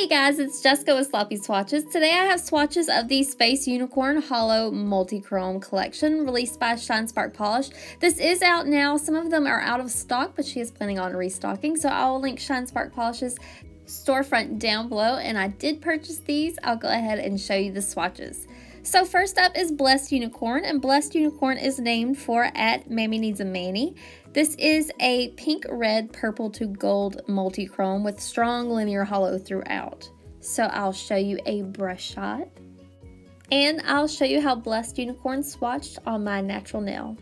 Hey guys, it's Jessica with Sloppy Swatches. Today I have swatches of the Space Unicorn Holo Multichrome collection released by Shinespark Polish. This is out now. Some of them are out of stock, but she is planning on restocking, so I will link Shinespark Polish's storefront down below, and I did purchase these. I'll go ahead and show you the swatches. So first up is Blessed Unicorn, and Blessed Unicorn is named for at Mammy Needs a Manny. This is a pink, red, purple to gold multi-chrome with strong linear holo throughout. So I'll show you a brush shot, and I'll show you how Blessed Unicorn swatched on my natural nail.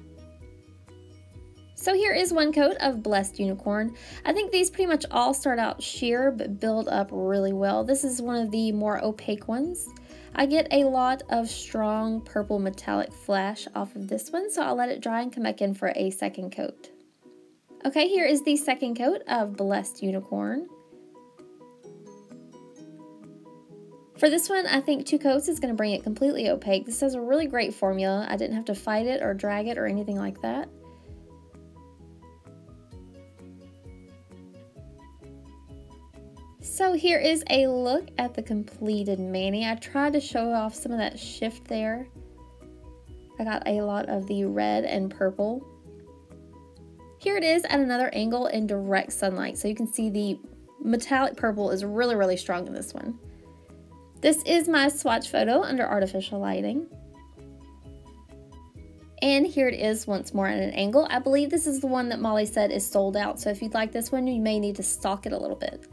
So here is one coat of Blessed Unicorn. I think these pretty much all start out sheer but build up really well. This is one of the more opaque ones. I get a lot of strong purple metallic flash off of this one, so I'll let it dry and come back in for a second coat. Okay, here is the second coat of Blessed Unicorn. For this one, I think 2 coats is going to bring it completely opaque. This has a really great formula. I didn't have to fight it or drag it or anything like that. So here is a look at the completed mani. I tried to show off some of that shift there. I got a lot of the red and purple. Here it is at another angle in direct sunlight, so you can see the metallic purple is really, really strong in this one. This is my swatch photo under artificial lighting. And here it is once more at an angle. I believe this is the one that Molly said is sold out, so if you'd like this one, you may need to stock it a little bit.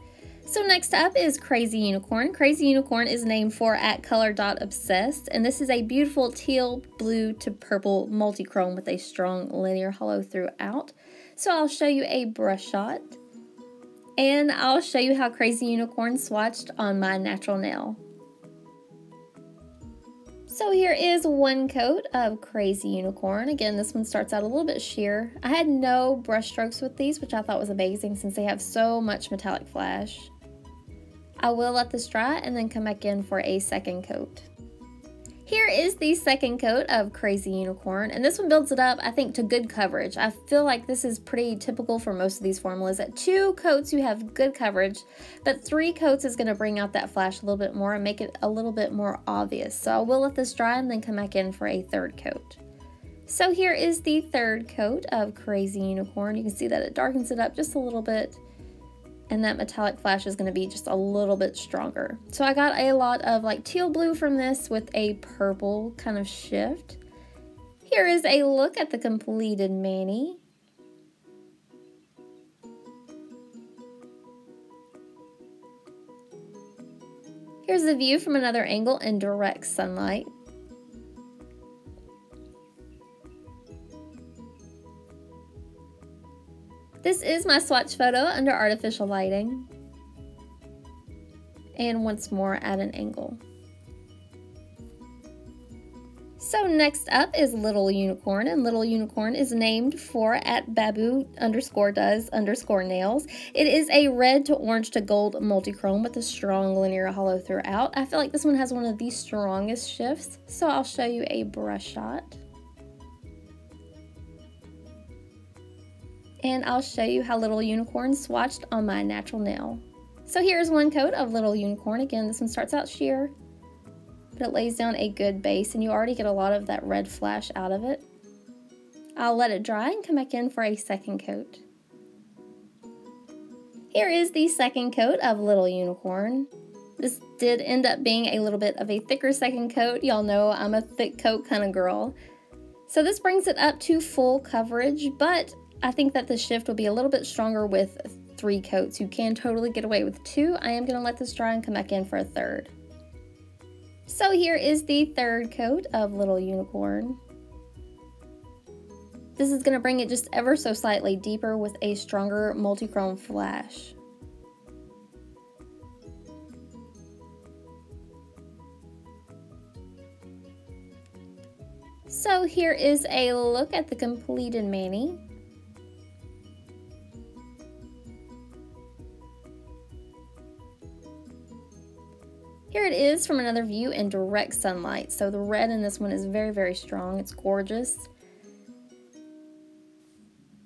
So next up is Crazy Unicorn. Crazy Unicorn is named for at color.obsessed, and this is a beautiful teal, blue to purple multi-chrome with a strong linear holo throughout. So I'll show you a brush shot, and I'll show you how Crazy Unicorn swatched on my natural nail. So here is one coat of Crazy Unicorn. Again, this one starts out a little bit sheer. I had no brush strokes with these, which I thought was amazing since they have so much metallic flash. I will let this dry and then come back in for a second coat. Here is the second coat of Crazy Unicorn, and this one builds it up, I think, to good coverage. I feel like this is pretty typical for most of these formulas. At 2 coats you have good coverage, but 3 coats is going to bring out that flash a little bit more and make it a little bit more obvious. So I will let this dry and then come back in for a third coat. So here is the third coat of Crazy Unicorn. You can see that it darkens it up just a little bit, and that metallic flash is going to be just a little bit stronger. So I got a lot of like teal blue from this with a purple kind of shift. Here is a look at the completed mani. Here's a view from another angle in direct sunlight. This is my swatch photo under artificial lighting, and once more at an angle. So next up is Little Unicorn, and Little Unicorn is named for at babu_does_nails. It is a red to orange to gold multi-chrome with a strong linear holo throughout. I feel like this one has one of the strongest shifts, so I'll show you a brush shot. And I'll show you how Little Unicorn swatched on my natural nail. So here's one coat of Little Unicorn. Again, this one starts out sheer, but it lays down a good base, and you already get a lot of that red flash out of it. I'll let it dry and come back in for a second coat. Here is the second coat of Little Unicorn. This did end up being a little bit of a thicker second coat. Y'all know I'm a thick coat kind of girl. So this brings it up to full coverage, but I think that the shift will be a little bit stronger with 3 coats. You can totally get away with 2. I am going to let this dry and come back in for a third. So here is the third coat of Little Unicorn. This is going to bring it just ever so slightly deeper with a stronger multi-chrome flash. So here is a look at the completed mani. Here it is from another view in direct sunlight. So the red in this one is very, very strong. It's gorgeous.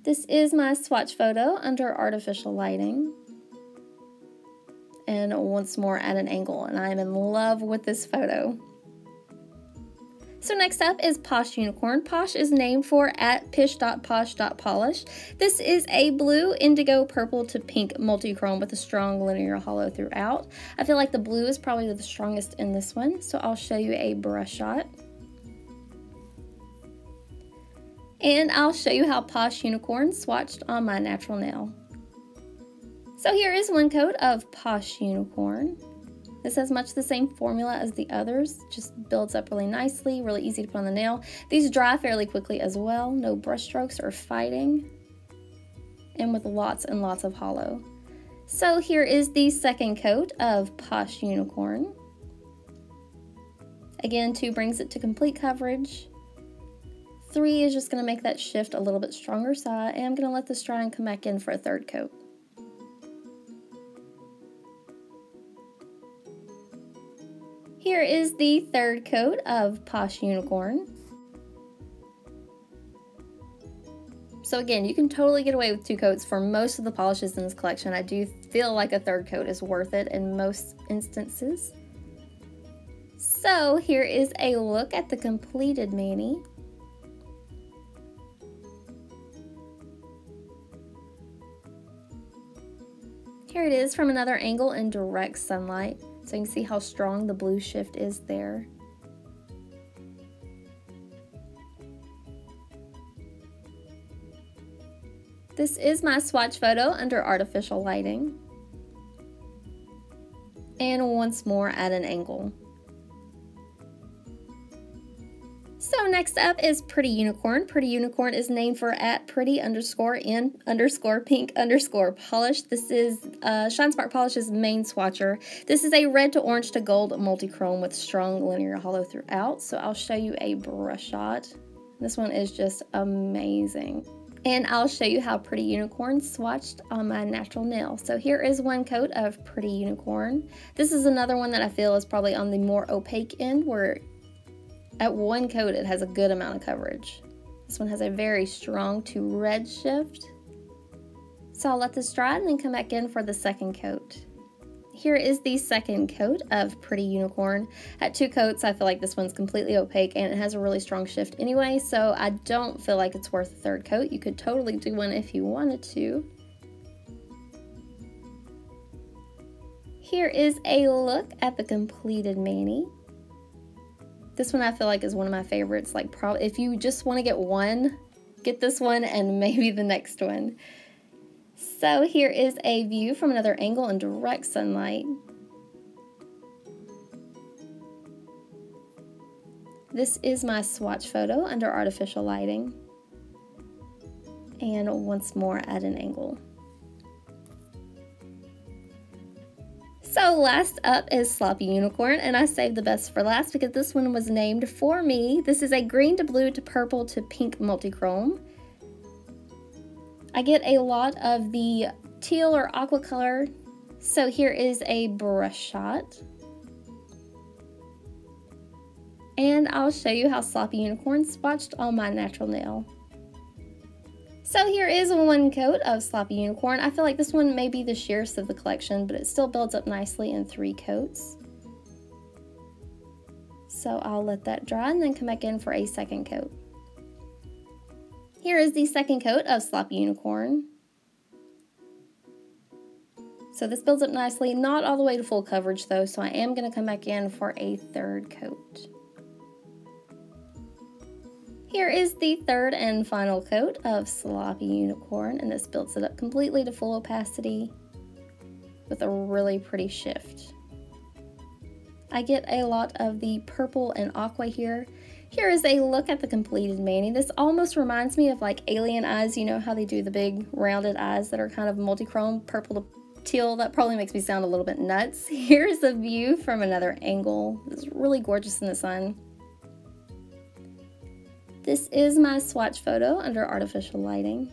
This is my swatch photo under artificial lighting. and once more at an angle, and I am in love with this photo. So next up is Posh Unicorn. Posh is named for @pish.posh.polish. This is a blue, indigo, purple to pink multi-chrome with a strong linear holo throughout. I feel like the blue is probably the strongest in this one, so I'll show you a brush shot. And I'll show you how Posh Unicorn swatched on my natural nail. So here is one coat of Posh Unicorn. This has much the same formula as the others, just builds up really nicely, really easy to put on the nail. These dry fairly quickly as well, no brush strokes or fighting, and with lots and lots of holo. So here is the second coat of Posh Unicorn. Again, 2 brings it to complete coverage. 3 is just gonna make that shift a little bit stronger, so I am gonna let this dry and come back in for a third coat. Here is the third coat of Posh Unicorn. So again, you can totally get away with 2 coats for most of the polishes in this collection. I do feel like a third coat is worth it in most instances. So here is a look at the completed mani. Here it is from another angle in direct sunlight. So you can see how strong the blue shift is there. This is my swatch photo under artificial lighting. And once more at an angle. So next up is Pretty Unicorn. Pretty Unicorn is named for @pretty_in_pink_polish. This is Shinespark Polish's main swatcher. This is a red to orange to gold multi-chrome with strong linear holo throughout. So I'll show you a brush shot. This one is just amazing. And I'll show you how Pretty Unicorn swatched on my natural nail. So here is one coat of Pretty Unicorn. This is another one that I feel is probably on the more opaque end, where at one coat it has a good amount of coverage. This one has a very strong to red shift. So I'll let this dry and then come back in for the second coat. Here is the second coat of Pretty Unicorn. At 2 coats, I feel like this one's completely opaque and it has a really strong shift anyway, so I don't feel like it's worth a third coat. You could totally do one if you wanted to. Here is a look at the completed mani. This one I feel like is one of my favorites. Like, if you just want to get one, get this one and maybe the next one. So here is a view from another angle in direct sunlight. This is my swatch photo under artificial lighting. And once more at an angle. So last up is Sloppy Unicorn, and I saved the best for last because this one was named for me. This is a green to blue to purple to pink multi-chrome. I get a lot of the teal or aqua color, so here is a brush shot. And I'll show you how Sloppy Unicorn swatched on my natural nail. So here is one coat of Sloppy Unicorn. I feel like this one may be the sheerest of the collection, but it still builds up nicely in 3 coats. So I'll let that dry and then come back in for a second coat. Here is the second coat of Sloppy Unicorn. So this builds up nicely, not all the way to full coverage though, so I am going to come back in for a third coat. Here is the third and final coat of Sloppy Unicorn, and this builds it up completely to full opacity with a really pretty shift. I get a lot of the purple and aqua here. Here is a look at the completed mani. This almost reminds me of like alien eyes. You know how they do the big rounded eyes that are kind of multi-chrome, purple to teal? That probably makes me sound a little bit nuts. Here's a view from another angle. It's really gorgeous in the sun. This is my swatch photo under artificial lighting.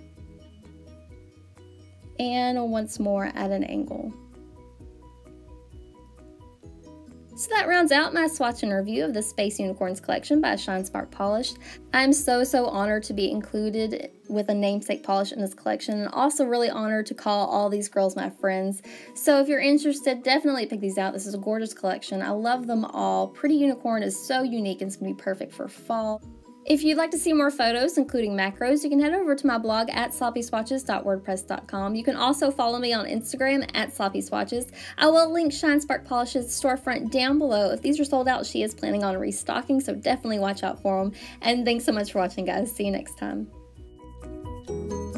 And once more at an angle. So that rounds out my swatch and review of the Space Unicorns collection by Shinespark Polish. I'm so honored to be included with a namesake polish in this collection, and also really honored to call all these girls my friends. So if you're interested, definitely pick these out. This is a gorgeous collection. I love them all. Pretty Unicorn is so unique and it's going to be perfect for fall. If you'd like to see more photos, including macros, you can head over to my blog at sloppyswatches.wordpress.com. You can also follow me on Instagram at sloppyswatches. I will link Shinespark Polish's storefront down below. If these are sold out, she is planning on restocking, so definitely watch out for them. And thanks so much for watching, guys. See you next time.